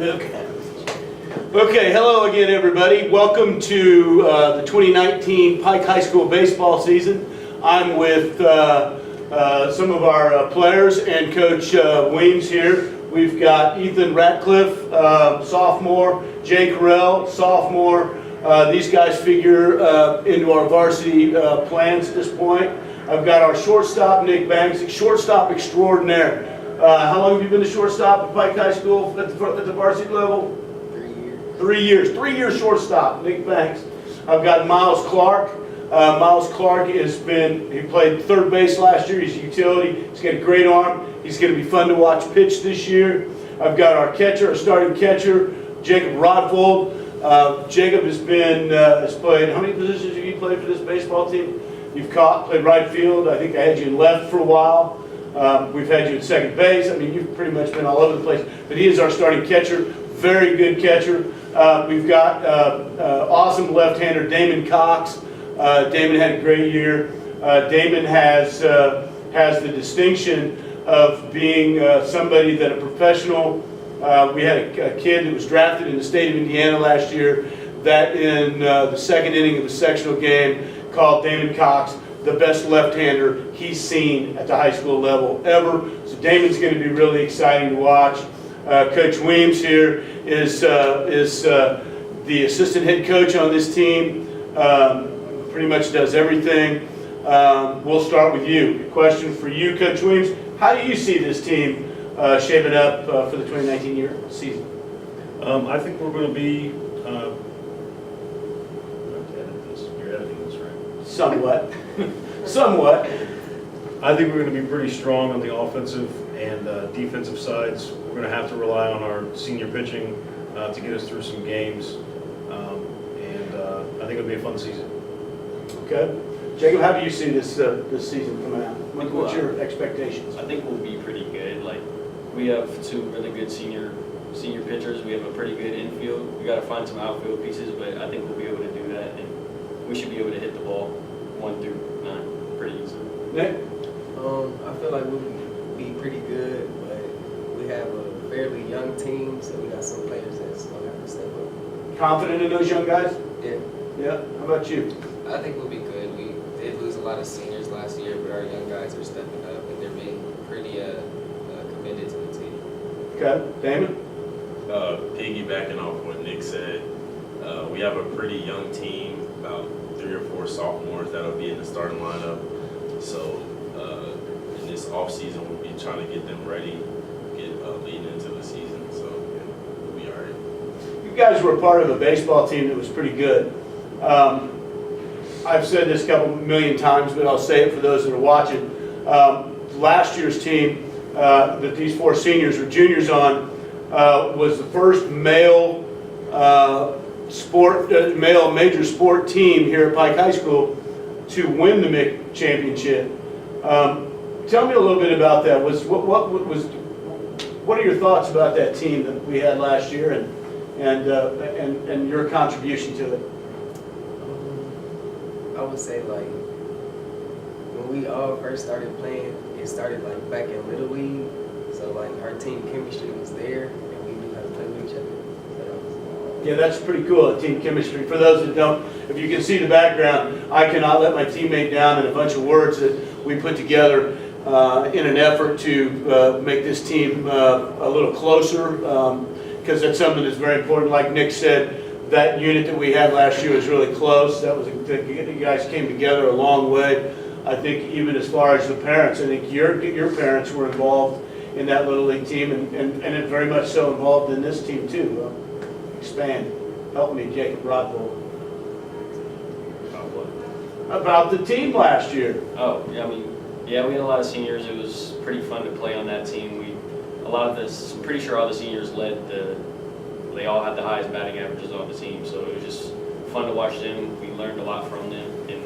Okay, hello again, everybody. Welcome to the 2019 Pike High School baseball season. I'm with some of our players and Coach Weems here. We've got Ethan Ratcliffe, sophomore, Jay Carell, sophomore. These guys figure into our varsity plans at this point. I've got our shortstop, Nick Banks, shortstop extraordinaire. How long have you been a shortstop at Pike High School at the varsity level? 3 years. 3 years shortstop, Nick Banks. I've got Miles Clark. Miles Clark he played third base last year. He's a utility. He's got a great arm. He's going to be fun to watch pitch this year. I've got our catcher, our starting catcher, Jacob Rodfold. Jacob has played, how many positions have you played for this baseball team? You've played right field. I think I had you in left for a while. We've had you at second base. I mean, you've pretty much been all over the place. But he is our starting catcher. Very good catcher. We've got awesome left-hander Damon Cox. Damon had a great year. Damon has the distinction of being somebody that a professional. We had a kid that was drafted in the state of Indiana last year that in the second inning of a sectional game called Damon Cox the best left-hander he's seen at the high school level ever. So Damon's going to be really exciting to watch. Coach Weems here is the assistant head coach on this team. Pretty much does everything. We'll start with you. A question for you, Coach Weems. How do you see this team shaping up for the 2019 season? I think we're going to be. You're editing this, right? Somewhat. Somewhat. I think we're going to be pretty strong on the offensive and defensive sides. We're going to have to rely on our senior pitching to get us through some games, and I think it'll be a fun season. Okay, Jacob, how do you see this season coming out? What's your expectations? I think we'll be pretty good. Like, we have two really good senior pitchers. We have a pretty good infield. We got to find some outfield pieces, but I think we'll be able to do that, and we should be able to hit the ball 1 through 9 pretty easily. Nick? I feel like we'll be pretty good, but we have a fairly young team, so we got some players that's going to have to step up. Confident in those young guys? Yeah. Yeah. How about you? I think we'll be good. We did lose a lot of seniors last year, but our young guys are stepping up and they're being pretty committed to the team. Okay, Damon? Piggybacking off what Nick said, we have a pretty young team, about 3 or 4 sophomores that'll be in the starting lineup. So in this off season, we'll be trying to get them ready, leading into the season. So yeah, we'll be all right. You guys were a part of a baseball team that was pretty good. I've said this a couple million times, but I'll say it for those that are watching. Last year's team that these 4 seniors or juniors on was the first male male major sport team here at Pike High School to win the MIC championship. Tell me a little bit about that. What are your thoughts about that team that we had last year and your contribution to it? I would say, like, when we all first started playing, it started like back in Little League. So like our team chemistry was there, and we knew how to play with each other. So Yeah, that's pretty cool, team chemistry. For those that don't, if you can see the background, I cannot let my teammate down in a bunch of words that we put together in an effort to make this team a little closer, because that's something that's very important. Like Nick said, that unit that we had last year was really close. You guys came together a long way. I think even as far as the parents, I think your parents were involved in that Little League team, and it very much so involved in this team too. Expand. Help me, Jacob Rodville. About the team last year. Oh, yeah, I mean, yeah, we had a lot of seniors. It was pretty fun to play on that team. I'm pretty sure all the seniors they all had the highest batting averages on the team, so it was just fun to watch them. We learned a lot from them, and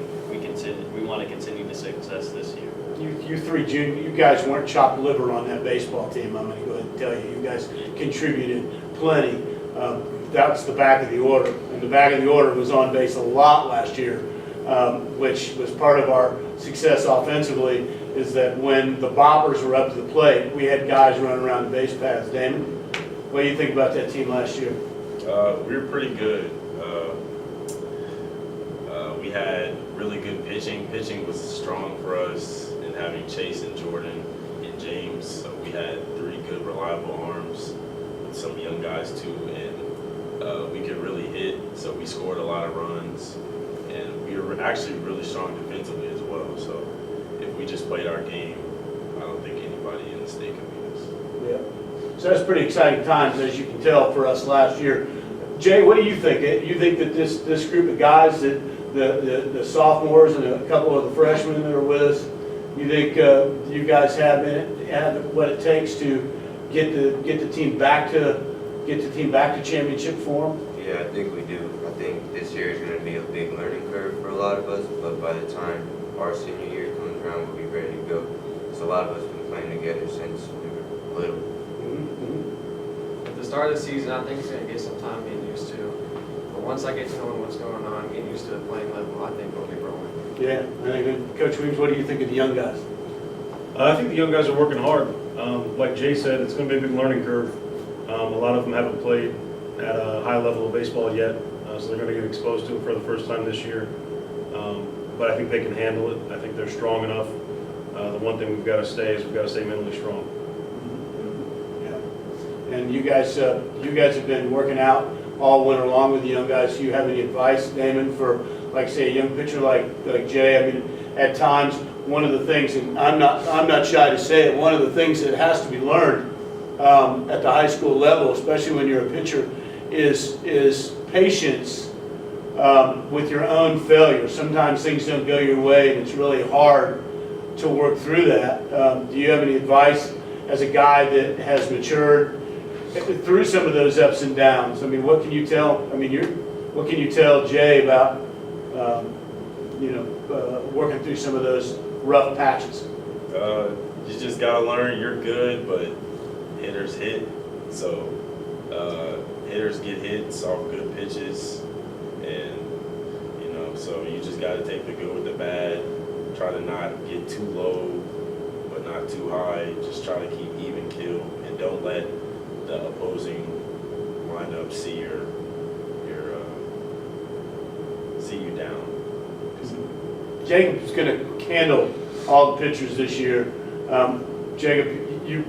we want to continue the success this year. You 3 juniors, you guys weren't chopped liver on that baseball team. I'm going to go ahead and tell you. You guys contributed plenty. That's the back of the order, and the back of the order was on base a lot last year, which was part of our success offensively, is that when the boppers were up to the plate, we had guys running around the base paths. Damon? What do you think about that team last year? We were pretty good. We had really good pitching. Pitching was strong for us, and having Chase and Jordan and James, so we had 3 good, reliable arms with some young guys too, and we could really hit. So we scored a lot of runs, and we were actually really strong defensively as well. So if we just played our game, I don't think anybody in the state could beat us. Yeah. So that's pretty exciting times, as you can tell, for us last year. Jay, what do you think? You think that this group of guys, that the sophomores and a couple of the freshmen that are with us, you think you guys have what it takes to get the team back to championship form? Yeah, I think we do. I think this year is going to be a big learning curve for a lot of us, but by the time our senior year comes around, we'll be ready to go. Because a lot of us have been playing together since we were little. At the start of the season, I think it's going to get some time getting used to. But once I get to knowing what's going on, getting used to the playing level, I think we'll be rolling. Yeah, I think, Coach Weems, what do you think of the young guys? I think the young guys are working hard. Like Jay said, it's going to be a big learning curve. A lot of them haven't played at a high level of baseball yet, so they're going to get exposed to it for the first time this year. But I think they can handle it. I think they're strong enough. The one thing we've got to stay is we've got to stay mentally strong. Yeah. And you guys have been working out all winter long with the young guys. Do you have any advice, Damon, for, like, say, a young pitcher like Jay? I mean, at times, one of the things, and I'm not shy to say it, one of the things that has to be learned at the high school level, especially when you're a pitcher, is patience with your own failure. Sometimes things don't go your way, and it's really hard to work through that. Do you have any advice as a guy that has matured through some of those ups and downs? I mean, what can you tell? I mean, what can you tell Jay about working through some of those rough patches? You just gotta learn you're good, but hitters hit. So hitters get hits off good pitches, and so you just gotta take the good with the bad. Try to not get too low, but not too high. Just try to keep even keel, and don't let the opposing lineup see you down. Jacob's going to handle all the pitchers this year. Jacob,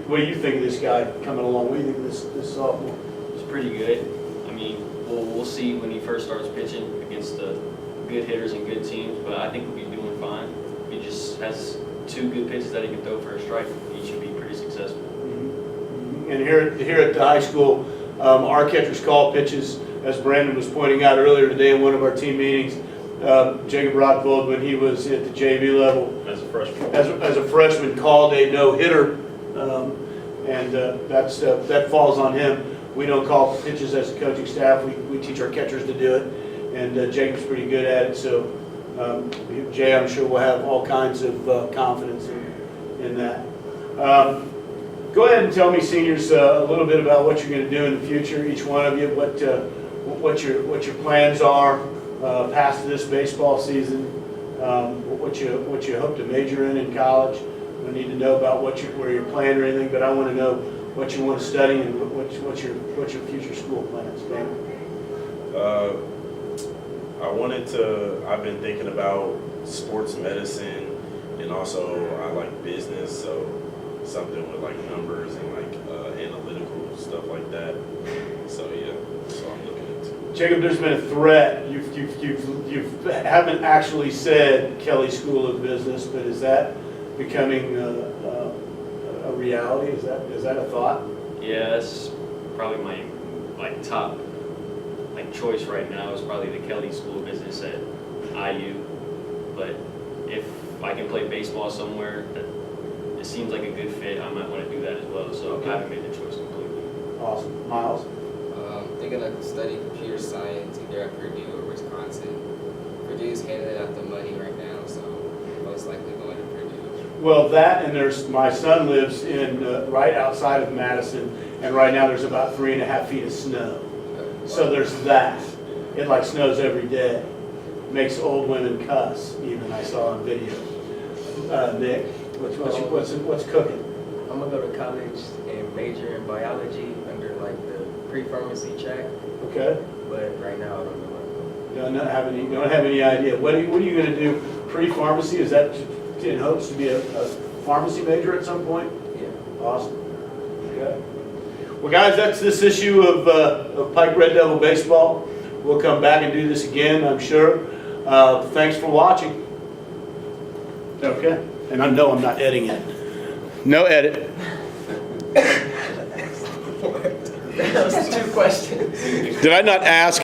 what do you think of this guy coming along? What do you think of this sophomore? It's pretty good. I mean, we'll see when he first starts pitching against the good hitters and good teams, but I think we'll be doing fine. He just has 2 good pitches that he can throw for a strike. He should be pretty successful. And here at the high school, our catchers call pitches, as Brandon was pointing out earlier today in one of our team meetings. Jacob Rockvold, when he was at the JV level, As a freshman. as a freshman, called a no-hitter, and that falls on him. We don't call pitches as a coaching staff. We teach our catchers to do it, and Jacob's pretty good at it. So Jay, I'm sure will have all kinds of confidence in that. Go ahead and tell me, seniors, a little bit about what you're going to do in the future. Each one of you, what your plans are past this baseball season. What you hope to major in college. I don't need to know about where you're playing or anything, but I want to know what you want to study and what's your future school plans. Dan? I've been thinking about sports medicine, and also I like business, so something with like numbers and like analytical stuff like that. So yeah, so I'm looking into. Jacob, there's been a threat. You haven't actually said Kelly School of Business, but is that becoming a reality? Is that a thought? Yeah, that's probably my top choice right now is probably the Kelly School of Business at IU. But if I can play baseball somewhere that it seems like a good fit, I might want to do that as well. So Okay. I haven't made the choice completely. Awesome. Miles? Thinking I could study computer science either at Purdue or Wisconsin. Purdue's handing out the money right now, so most likely going to Purdue. Well, that, and my son lives in right outside of Madison, and right now there's about 3.5 feet of snow. So there's that. It like snows every day. Makes old women cuss, even I saw on video. Nick, what's cooking? I'm gonna go to college and major in biology under like the pre-pharmacy track, Okay. but right now I don't know what. Don't have any idea. What are you going to do pre-pharmacy? Is that in hopes to be a pharmacy major at some point? Yeah. Awesome. Okay. Well, guys, that's this issue of Pike Red Devil baseball. We'll come back and do this again, I'm sure. Thanks for watching. Okay. And I know I'm not editing it. No edit. That was 2 questions. Did I not ask